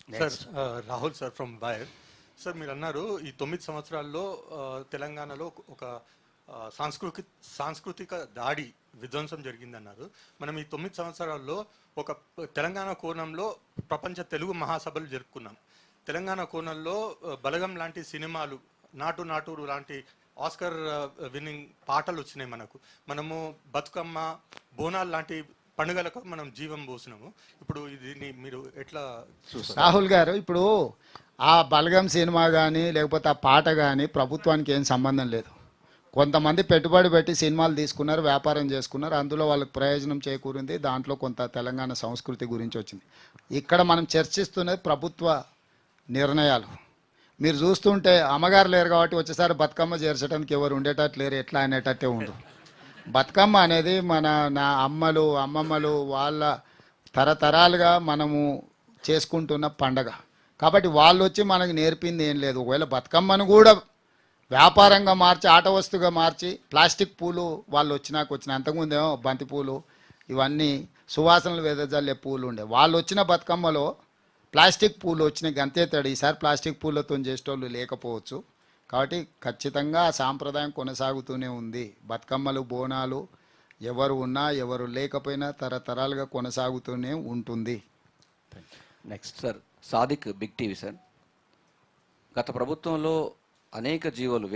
Sir Rahul sir from wire. Sir మీరు అన్నారు ఈ 9 సంవత్సరాల్లో తెలంగాణలో ఒక సాంస్కృతిక దాడి విధ్వంసం జరిగిందన్నారు. మనం ఈ 9 సంవత్సరాల్లో ఒక తెలంగాణ కోణంలో ప్రపంచ తెలుగు మహాసభలు జరుపుకున్నాం. తెలంగాణ కోణంలో బలగం లాంటి సినిమాలు, నాటు నాటూరు లాంటి ఆస్కర్ విన్నింగ్ పాటలు వచ్చినాయి. మనము బతుకమ్మ, బోనాలు లాంటి పండుగలకు మనం జీవం పోసినాము. ఇప్పుడు దీన్ని మీరు ఎట్లా చూస్తారు? రాహుల్ గారు, ఇప్పుడు ఆ బలగం సినిమా కానీ లేకపోతే ఆ పాట కానీ ప్రభుత్వానికి ఏం సంబంధం లేదు. కొంతమంది పెట్టుబడి పెట్టి సినిమాలు తీసుకున్నారు, వ్యాపారం చేసుకున్నారు, అందులో వాళ్ళకి ప్రయోజనం చేకూరింది, దాంట్లో కొంత తెలంగాణ సంస్కృతి గురించి వచ్చింది. ఇక్కడ మనం చర్చిస్తున్నది ప్రభుత్వ నిర్ణయాలు. మీరు చూస్తుంటే అమ్మగారు లేరు కాబట్టి వచ్చేసారి బతుకమ్మ చేర్చడానికి ఎవరు ఉండేటట్టు లేరు, ఎట్లా అనేటట్టే ఉండు. బతుకమ్మ అనేది నా అమ్మమ్మలు వాళ్ళ తరతరాలుగా మనము చేసుకుంటున్న పండగ కాబట్టి వాళ్ళు వచ్చి మనకు నేర్పింది ఏం లేదు. ఒకవేళ బతుకమ్మను కూడా వ్యాపారంగా మార్చి, ఆట వస్తువుగా మార్చి, ప్లాస్టిక్ పూలు వాళ్ళు వచ్చిన అంతకుముందేమో బంతి పూలు, ఇవన్నీ సువాసనలు వెదజల్లే పూలు ఉండే. వాళ్ళు వచ్చిన బతుకమ్మలో ప్లాస్టిక్ పూలు వచ్చినాయి, అంతే తేడా. ఈసారి ప్లాస్టిక్ పూలతో చేసేటోళ్ళు లేకపోవచ్చు. కాబట్టి ఖచ్చితంగా ఆ సాంప్రదాయం కొనసాగుతూనే ఉంది. బతుకమ్మలు, బోనాలు ఎవరు ఉన్నా ఎవరు లేకపోయినా తరతరాలుగా కొనసాగుతూనే ఉంటుంది. Next sir, Sadiq, Big TV sir. గత ప్రభుత్వంలో అనేక జీవోలు